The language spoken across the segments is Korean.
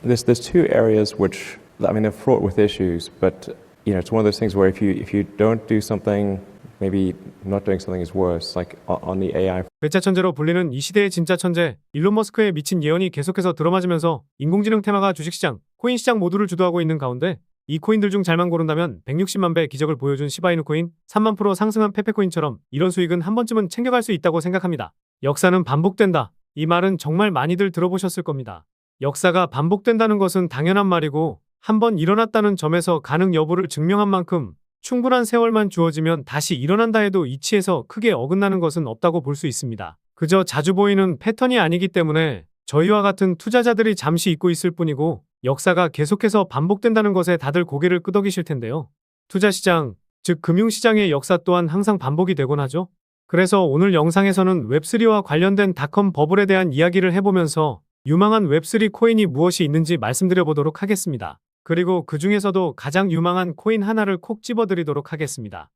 There's two areas which, I mean, they're fraught with issues, but it's one of those things where if you don't do something, maybe not doing something is worse. Like on the AI. 배차 천재로 불리는 이 시대의 진짜 천재 일론 머스크의 미친 예언이 계속해서 들어맞으면서 인공지능 테마가 주식시장, 코인 시장 모두를 주도하고 있는 가운데 이 코인들 중 잘만 고른다면 160만 배 기적을 보여준 시바이누 코인, 3만 프로 상승한 페페코인처럼 이런 수익은 한 번쯤은 챙겨갈 수 있다고 생각합니다. 역사는 반복된다. 이 말은 정말 많이들 들어보셨을 겁니다. 역사가 반복된다는 것은 당연한 말이고 한번 일어났다는 점에서 가능 여부를 증명한 만큼 충분한 세월만 주어지면 다시 일어난다 해도 이치에서 크게 어긋나는 것은 없다고 볼 수 있습니다. 그저 자주 보이는 패턴이 아니기 때문에 저희와 같은 투자자들이 잠시 잊고 있을 뿐이고 역사가 계속해서 반복된다는 것에 다들 고개를 끄덕이실 텐데요. 투자시장, 즉 금융시장의 역사 또한 항상 반복이 되곤 하죠. 그래서 오늘 영상에서는 웹3와 관련된 닷컴 버블에 대한 이야기를 해보면서 유망한 웹3 코인이 무엇이 있는지 말씀드려보도록 하겠습니다. 그리고 그 중에서도 가장 유망한 코인 하나를 콕 집어드리도록 하겠습니다.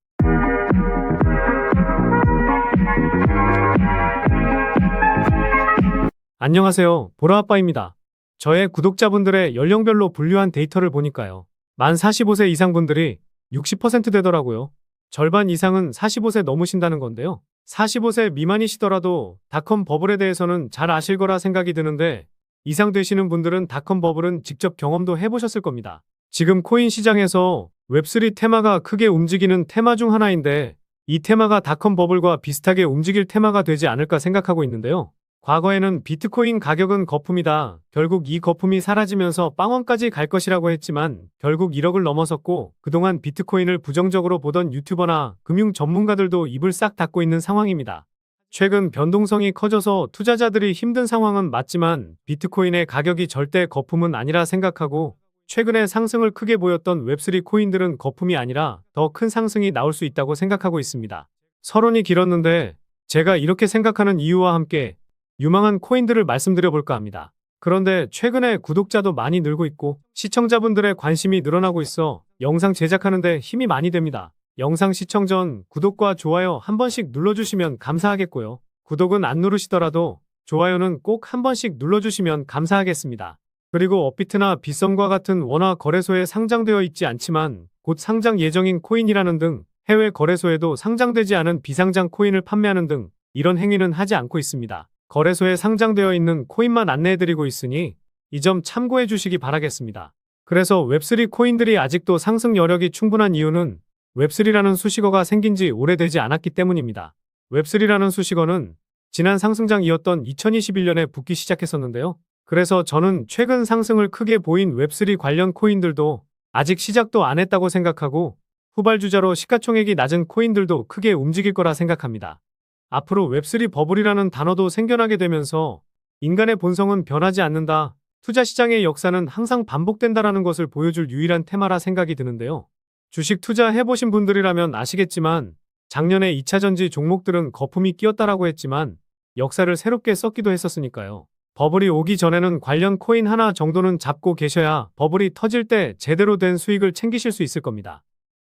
안녕하세요, 보라아빠입니다. 저의 구독자분들의 연령별로 분류한 데이터를 보니까요. 만 45세 이상 분들이 60% 되더라고요. 절반 이상은 45세 넘으신다는 건데요. 45세 미만이시더라도 닷컴 버블에 대해서는 잘 아실 거라 생각이 드는데 이상 되시는 분들은 닷컴 버블은 직접 경험도 해보셨을 겁니다. 지금 코인 시장에서 웹3 테마가 크게 움직이는 테마 중 하나인데 이 테마가 닷컴 버블과 비슷하게 움직일 테마가 되지 않을까 생각하고 있는데요. 과거에는 비트코인 가격은 거품이다. 결국 이 거품이 사라지면서 빵원까지 갈 것이라고 했지만 결국 1억을 넘어섰고 그동안 비트코인을 부정적으로 보던 유튜버나 금융 전문가들도 입을 싹 닫고 있는 상황입니다. 최근 변동성이 커져서 투자자들이 힘든 상황은 맞지만 비트코인의 가격이 절대 거품은 아니라 생각하고 최근에 상승을 크게 보였던 웹3 코인들은 거품이 아니라 더 큰 상승이 나올 수 있다고 생각하고 있습니다. 서론이 길었는데 제가 이렇게 생각하는 이유와 함께 유망한 코인들을 말씀드려볼까 합니다. 그런데 최근에 구독자도 많이 늘고 있고 시청자분들의 관심이 늘어나고 있어 영상 제작하는 데 힘이 많이 됩니다. 영상 시청 전 구독과 좋아요 한 번씩 눌러주시면 감사하겠고요. 구독은 안 누르시더라도 좋아요는 꼭 한 번씩 눌러주시면 감사하겠습니다. 그리고 업비트나 빗썸과 같은 원화 거래소에 상장되어 있지 않지만 곧 상장 예정인 코인이라는 등 해외 거래소에도 상장되지 않은 비상장 코인을 판매하는 등 이런 행위는 하지 않고 있습니다. 거래소에 상장되어 있는 코인만 안내해드리고 있으니 이 점 참고해 주시기 바라겠습니다. 그래서 웹3 코인들이 아직도 상승 여력이 충분한 이유는 웹3라는 수식어가 생긴 지 오래되지 않았기 때문입니다. 웹3라는 수식어는 지난 상승장이었던 2021년에 붙기 시작했었는데요. 그래서 저는 최근 상승을 크게 보인 웹3 관련 코인들도 아직 시작도 안 했다고 생각하고 후발주자로 시가총액이 낮은 코인들도 크게 움직일 거라 생각합니다. 앞으로 웹3 버블이라는 단어도 생겨나게 되면서 인간의 본성은 변하지 않는다. 투자시장의 역사는 항상 반복된다라는 것을 보여줄 유일한 테마라 생각이 드는데요. 주식 투자해보신 분들이라면 아시겠지만 작년에 2차전지 종목들은 거품이 끼었다라고 했지만 역사를 새롭게 썼기도 했었으니까요. 버블이 오기 전에는 관련 코인 하나 정도는 잡고 계셔야 버블이 터질 때 제대로 된 수익을 챙기실 수 있을 겁니다.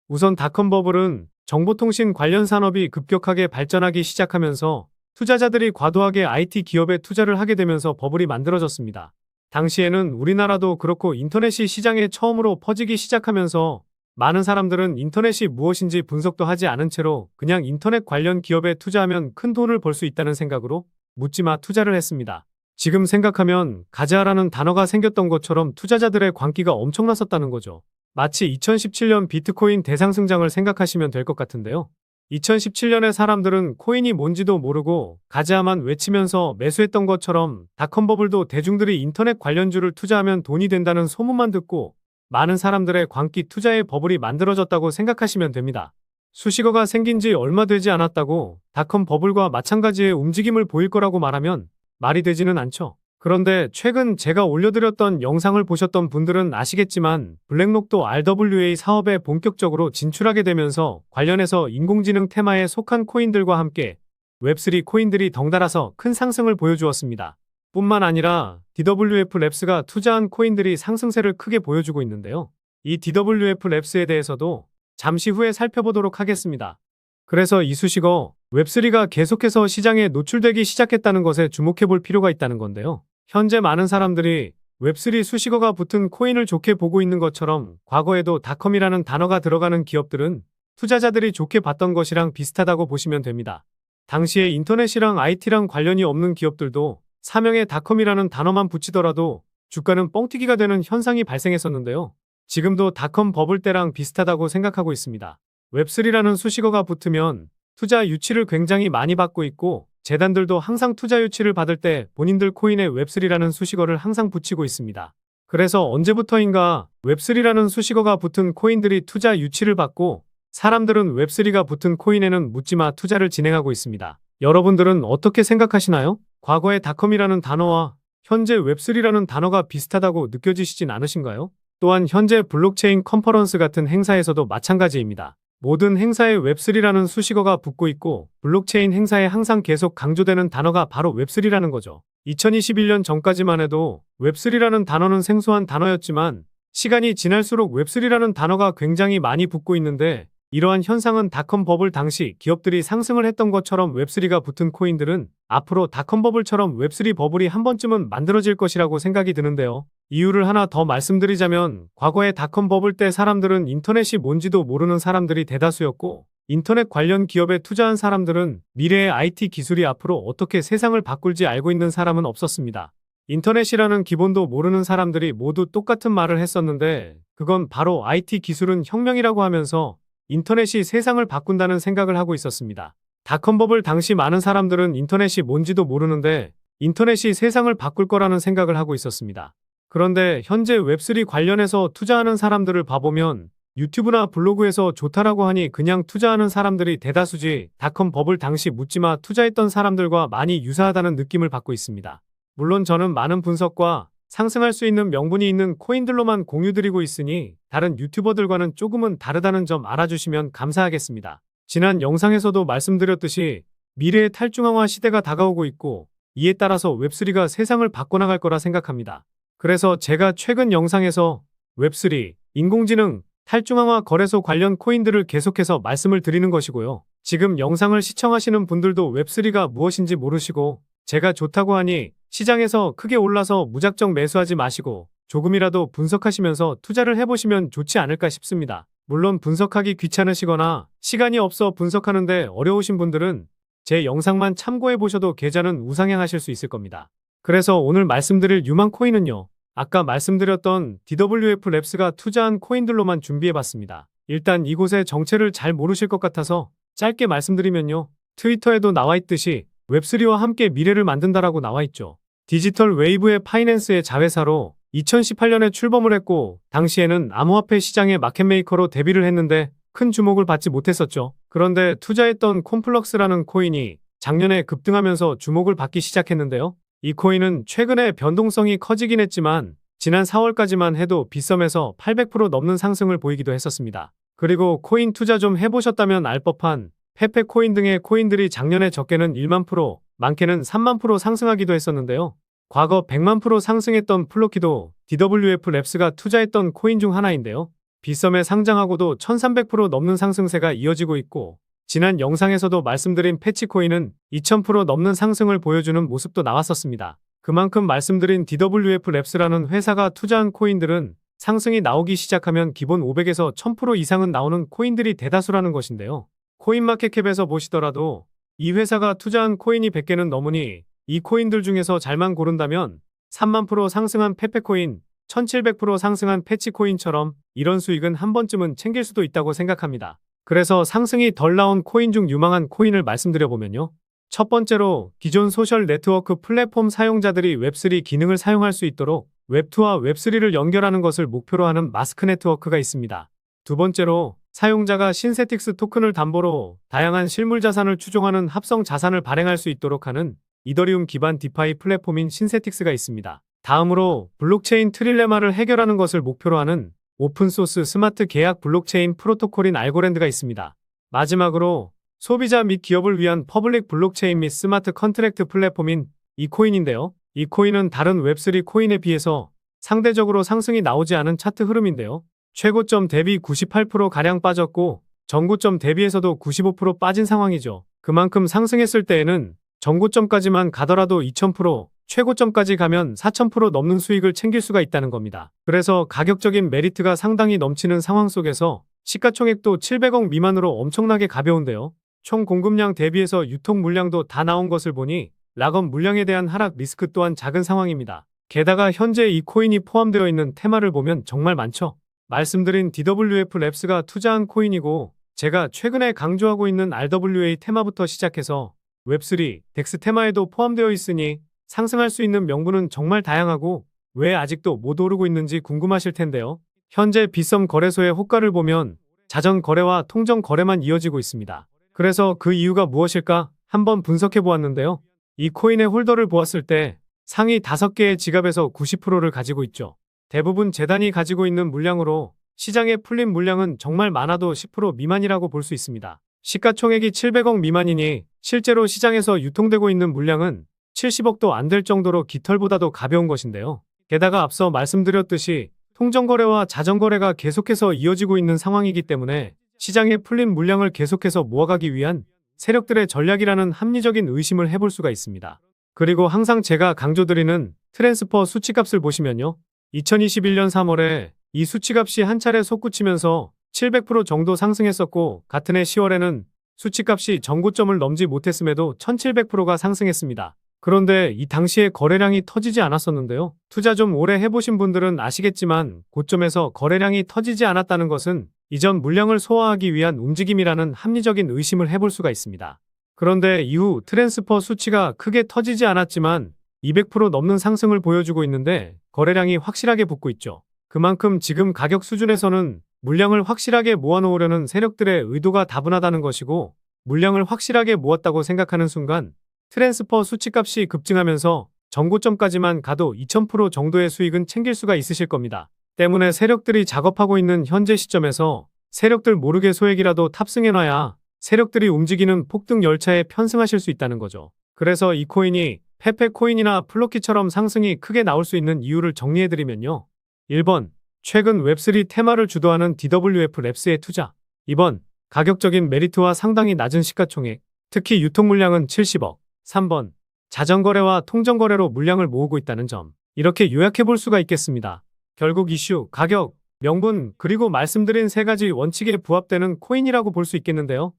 우선 닷컴 버블은 정보통신 관련 산업이 급격하게 발전하기 시작하면서 투자자들이 과도하게 IT 기업에 투자를 하게 되면서 버블이 만들어졌습니다. 당시에는 우리나라도 그렇고 인터넷이 시장에 처음으로 퍼지기 시작하면서 많은 사람들은 인터넷이 무엇인지 분석도 하지 않은 채로 그냥 인터넷 관련 기업에 투자하면 큰 돈을 벌 수 있다는 생각으로 묻지마 투자를 했습니다. 지금 생각하면 가즈아라는 단어가 생겼던 것처럼 투자자들의 광기가 엄청났었다는 거죠. 마치 2017년 비트코인 대상승장을 생각하시면 될 것 같은데요. 2017년에 사람들은 코인이 뭔지도 모르고 가즈아만 외치면서 매수했던 것처럼 닷컴 버블도 대중들이 인터넷 관련주를 투자하면 돈이 된다는 소문만 듣고 많은 사람들의 광기 투자의 버블이 만들어졌다고 생각하시면 됩니다. 수식어가 생긴 지 얼마 되지 않았다고 닷컴 버블과 마찬가지의 움직임을 보일 거라고 말하면 말이 되지는 않죠. 그런데 최근 제가 올려드렸던 영상을 보셨던 분들은 아시겠지만 블랙록도 RWA 사업에 본격적으로 진출하게 되면서 관련해서 인공지능 테마에 속한 코인들과 함께 웹3 코인들이 덩달아서 큰 상승을 보여주었습니다. 뿐만 아니라 DWF 랩스가 투자한 코인들이 상승세를 크게 보여주고 있는데요. 이 DWF 랩스에 대해서도 잠시 후에 살펴보도록 하겠습니다. 그래서 이 수식어 웹3가 계속해서 시장에 노출되기 시작했다는 것에 주목해 볼 필요가 있다는 건데요. 현재 많은 사람들이 웹3 수식어가 붙은 코인을 좋게 보고 있는 것처럼 과거에도 닷컴이라는 단어가 들어가는 기업들은 투자자들이 좋게 봤던 것이랑 비슷하다고 보시면 됩니다. 당시에 인터넷이랑 IT랑 관련이 없는 기업들도 사명에 닷컴이라는 단어만 붙이더라도 주가는 뻥튀기가 되는 현상이 발생했었는데요. 지금도 닷컴 버블 때랑 비슷하다고 생각하고 있습니다. 웹3라는 수식어가 붙으면 투자 유치를 굉장히 많이 받고 있고 재단들도 항상 투자 유치를 받을 때 본인들 코인에 웹3라는 수식어를 항상 붙이고 있습니다. 그래서 언제부터인가 웹3라는 수식어가 붙은 코인들이 투자 유치를 받고 사람들은 웹3가 붙은 코인에는 묻지마 투자를 진행하고 있습니다. 여러분들은 어떻게 생각하시나요? 과거의 닷컴이라는 단어와 현재 웹3라는 단어가 비슷하다고 느껴지시진 않으신가요? 또한 현재 블록체인 컨퍼런스 같은 행사에서도 마찬가지입니다. 모든 행사에 웹3라는 수식어가 붙고 있고 블록체인 행사에 항상 계속 강조되는 단어가 바로 웹3라는 거죠. 2021년 전까지만 해도 웹3라는 단어는 생소한 단어였지만 시간이 지날수록 웹3라는 단어가 굉장히 많이 붙고 있는데 이러한 현상은 닷컴 버블 당시 기업들이 상승을 했던 것처럼 웹3가 붙은 코인들은 앞으로 닷컴 버블처럼 웹3 버블이 한 번쯤은 만들어질 것이라고 생각이 드는데요. 이유를 하나 더 말씀드리자면 과거의 닷컴 버블 때 사람들은 인터넷이 뭔지도 모르는 사람들이 대다수였고 인터넷 관련 기업에 투자한 사람들은 미래의 IT 기술이 앞으로 어떻게 세상을 바꿀지 알고 있는 사람은 없었습니다. 인터넷이라는 기본도 모르는 사람들이 모두 똑같은 말을 했었는데 그건 바로 IT 기술은 혁명이라고 하면서 인터넷이 세상을 바꾼다는 생각을 하고 있었습니다. 닷컴 버블 당시 많은 사람들은 인터넷이 뭔지도 모르는데 인터넷이 세상을 바꿀 거라는 생각을 하고 있었습니다. 그런데 현재 웹3 관련해서 투자하는 사람들을 봐보면 유튜브나 블로그에서 좋다라고 하니 그냥 투자하는 사람들이 대다수지 닷컴 버블 당시 묻지마 투자했던 사람들과 많이 유사하다는 느낌을 받고 있습니다. 물론 저는 많은 분석과 상승할 수 있는 명분이 있는 코인들로만 공유드리고 있으니 다른 유튜버들과는 조금은 다르다는 점 알아주시면 감사하겠습니다. 지난 영상에서도 말씀드렸듯이 미래의 탈중앙화 시대가 다가오고 있고 이에 따라서 웹3가 세상을 바꿔나갈 거라 생각합니다. 그래서 제가 최근 영상에서 웹3, 인공지능, 탈중앙화 거래소 관련 코인들을 계속해서 말씀을 드리는 것이고요. 지금 영상을 시청하시는 분들도 웹3가 무엇인지 모르시고 제가 좋다고 하니 시장에서 크게 올라서 무작정 매수하지 마시고 조금이라도 분석하시면서 투자를 해보시면 좋지 않을까 싶습니다. 물론 분석하기 귀찮으시거나 시간이 없어 분석하는데 어려우신 분들은 제 영상만 참고해보셔도 계좌는 우상향하실 수 있을 겁니다. 그래서 오늘 말씀드릴 유망 코인은요. 아까 말씀드렸던 DWF 랩스가 투자한 코인들로만 준비해봤습니다. 일단 이곳의 정체를 잘 모르실 것 같아서 짧게 말씀드리면요. 트위터에도 나와있듯이 웹3와 함께 미래를 만든다라고 나와있죠. 디지털 웨이브의 파이낸스의 자회사로 2018년에 출범을 했고 당시에는 암호화폐 시장의 마켓메이커로 데뷔를 했는데 큰 주목을 받지 못했었죠. 그런데 투자했던 콤플럭스라는 코인이 작년에 급등하면서 주목을 받기 시작했는데요. 이 코인은 최근에 변동성이 커지긴 했지만 지난 4월까지만 해도 빗썸에서 800% 넘는 상승을 보이기도 했었습니다. 그리고 코인 투자 좀 해보셨다면 알 법한 페페 코인 등의 코인들이 작년에 적게는 1만 프로, 많게는 3만 프로 상승하기도 했었는데요. 과거 100만 프로 상승했던 플로키도 DWF 랩스가 투자했던 코인 중 하나인데요. 빗썸에 상장하고도 1300% 넘는 상승세가 이어지고 있고 지난 영상에서도 말씀드린 패치코인은 2000% 넘는 상승을 보여주는 모습도 나왔었습니다. 그만큼 말씀드린 DWF 랩스라는 회사가 투자한 코인들은 상승이 나오기 시작하면 기본 500에서 1000% 이상은 나오는 코인들이 대다수라는 것인데요. 코인마켓캡에서 보시더라도 이 회사가 투자한 코인이 100개는 넘으니 이 코인들 중에서 잘만 고른다면 3만 프로 상승한 페페코인, 1700% 상승한 패치코인처럼 이런 수익은 한 번쯤은 챙길 수도 있다고 생각합니다. 그래서 상승이 덜 나온 코인 중 유망한 코인을 말씀드려보면요. 첫 번째로 기존 소셜 네트워크 플랫폼 사용자들이 웹3 기능을 사용할 수 있도록 웹2와 웹3를 연결하는 것을 목표로 하는 마스크 네트워크가 있습니다. 두 번째로 사용자가 신세틱스 토큰을 담보로 다양한 실물 자산을 추종하는 합성 자산을 발행할 수 있도록 하는 이더리움 기반 디파이 플랫폼인 신세틱스가 있습니다. 다음으로 블록체인 트릴레마를 해결하는 것을 목표로 하는 오픈소스 스마트 계약 블록체인 프로토콜인 알고랜드가 있습니다. 마지막으로 소비자 및 기업을 위한 퍼블릭 블록체인 및 스마트 컨트랙트 플랫폼인 이코인인데요. 이 코인은 다른 웹3 코인에 비해서 상대적으로 상승이 나오지 않은 차트 흐름인데요. 최고점 대비 98%가량 빠졌고 전고점 대비해서도 95% 빠진 상황이죠. 그만큼 상승했을 때에는 전고점까지만 가더라도 2000%, 최고점까지 가면 4,000% 넘는 수익을 챙길 수가 있다는 겁니다. 그래서 가격적인 메리트가 상당히 넘치는 상황 속에서 시가총액도 700억 미만으로 엄청나게 가벼운데요. 총 공급량 대비해서 유통 물량도 다 나온 것을 보니 락업 물량에 대한 하락 리스크 또한 작은 상황입니다. 게다가 현재 이 코인이 포함되어 있는 테마를 보면 정말 많죠. 말씀드린 DWF 랩스가 투자한 코인이고 제가 최근에 강조하고 있는 RWA 테마부터 시작해서 웹3, 덱스 테마에도 포함되어 있으니 상승할 수 있는 명분은 정말 다양하고 왜 아직도 못 오르고 있는지 궁금하실 텐데요. 현재 빗썸 거래소의 호가를 보면 자전 거래와 통정 거래만 이어지고 있습니다. 그래서 그 이유가 무엇일까 한번 분석해 보았는데요. 이 코인의 홀더를 보았을 때 상위 5개의 지갑에서 90%를 가지고 있죠. 대부분 재단이 가지고 있는 물량으로 시장에 풀린 물량은 정말 많아도 10% 미만이라고 볼 수 있습니다. 시가총액이 700억 미만이니 실제로 시장에서 유통되고 있는 물량은 70억도 안 될 정도로 깃털보다도 가벼운 것인데요. 게다가 앞서 말씀드렸듯이 통정거래와 자전거래가 계속해서 이어지고 있는 상황이기 때문에 시장에 풀린 물량을 계속해서 모아가기 위한 세력들의 전략이라는 합리적인 의심을 해볼 수가 있습니다. 그리고 항상 제가 강조드리는 트랜스퍼 수치값을 보시면요. 2021년 3월에 이 수치값이 한 차례 솟구치면서 700% 정도 상승했었고 같은 해 10월에는 수치값이 전고점을 넘지 못했음에도 1700%가 상승했습니다. 그런데 이 당시에 거래량이 터지지 않았었는데요. 투자 좀 오래 해보신 분들은 아시겠지만 고점에서 거래량이 터지지 않았다는 것은 이전 물량을 소화하기 위한 움직임이라는 합리적인 의심을 해볼 수가 있습니다. 그런데 이후 트랜스퍼 수치가 크게 터지지 않았지만 200% 넘는 상승을 보여주고 있는데 거래량이 확실하게 붙고 있죠. 그만큼 지금 가격 수준에서는 물량을 확실하게 모아놓으려는 세력들의 의도가 다분하다는 것이고 물량을 확실하게 모았다고 생각하는 순간 트랜스퍼 수치값이 급증하면서 전고점까지만 가도 2000% 정도의 수익은 챙길 수가 있으실 겁니다. 때문에 세력들이 작업하고 있는 현재 시점에서 세력들 모르게 소액이라도 탑승해놔야 세력들이 움직이는 폭등 열차에 편승하실 수 있다는 거죠. 그래서 이 코인이 페페코인이나 플로키처럼 상승이 크게 나올 수 있는 이유를 정리해드리면요. 1번, 최근 웹3 테마를 주도하는 DWF 랩스의 투자. 2번, 가격적인 메리트와 상당히 낮은 시가총액, 특히 유통 물량은 70억. 3번, 자전거래와 통정거래로 물량을 모으고 있다는 점. 이렇게 요약해 볼 수가 있겠습니다. 결국 이슈, 가격, 명분, 그리고 말씀드린 3가지 원칙에 부합되는 코인이라고 볼 수 있겠는데요.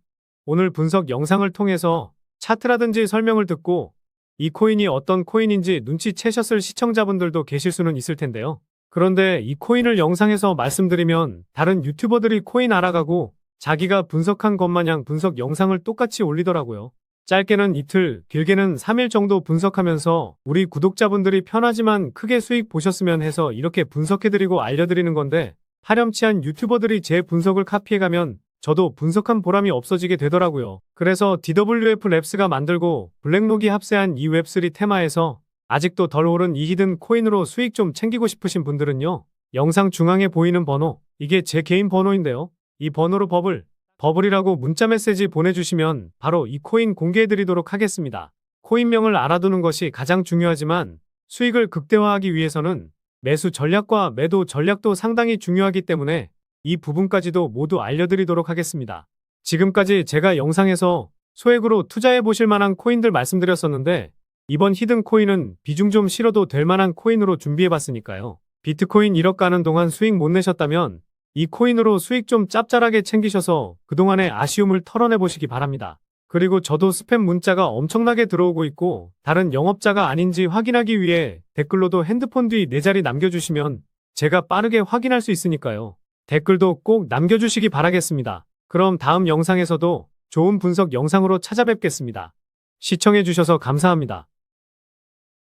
오늘 분석 영상을 통해서 차트라든지 설명을 듣고 이 코인이 어떤 코인인지 눈치채셨을 시청자분들도 계실 수는 있을 텐데요. 그런데 이 코인을 영상에서 말씀드리면 다른 유튜버들이 코인 알아가고 자기가 분석한 것 마냥 분석 영상을 똑같이 올리더라고요. 짧게는 이틀, 길게는 3일 정도 분석하면서 우리 구독자분들이 편하지만 크게 수익 보셨으면 해서 이렇게 분석해드리고 알려드리는 건데 파렴치한 유튜버들이 제 분석을 카피해가면 저도 분석한 보람이 없어지게 되더라고요. 그래서 DWF 랩스가 만들고 블랙록이 합세한 이 웹3 테마에서 아직도 덜 오른 이 히든 코인으로 수익 좀 챙기고 싶으신 분들은요. 영상 중앙에 보이는 번호, 이게 제 개인 번호인데요. 이 번호로 버블이라고 문자 메시지 보내주시면 바로 이 코인 공개해드리도록 하겠습니다. 코인명을 알아두는 것이 가장 중요하지만 수익을 극대화하기 위해서는 매수 전략과 매도 전략도 상당히 중요하기 때문에 이 부분까지도 모두 알려드리도록 하겠습니다. 지금까지 제가 영상에서 소액으로 투자해 보실 만한 코인들 말씀드렸었는데 이번 히든 코인은 비중 좀 실어도 될 만한 코인으로 준비해 봤으니까요. 비트코인 1억 가는 동안 수익 못 내셨다면 이 코인으로 수익 좀 짭짤하게 챙기셔서 그동안의 아쉬움을 털어내 보시기 바랍니다. 그리고 저도 스팸 문자가 엄청나게 들어오고 있고 다른 영업자가 아닌지 확인하기 위해 댓글로도 핸드폰 뒤 4자리 남겨주시면 제가 빠르게 확인할 수 있으니까요. 댓글도 꼭 남겨주시기 바라겠습니다. 그럼 다음 영상에서도 좋은 분석 영상으로 찾아뵙겠습니다. 시청해주셔서 감사합니다.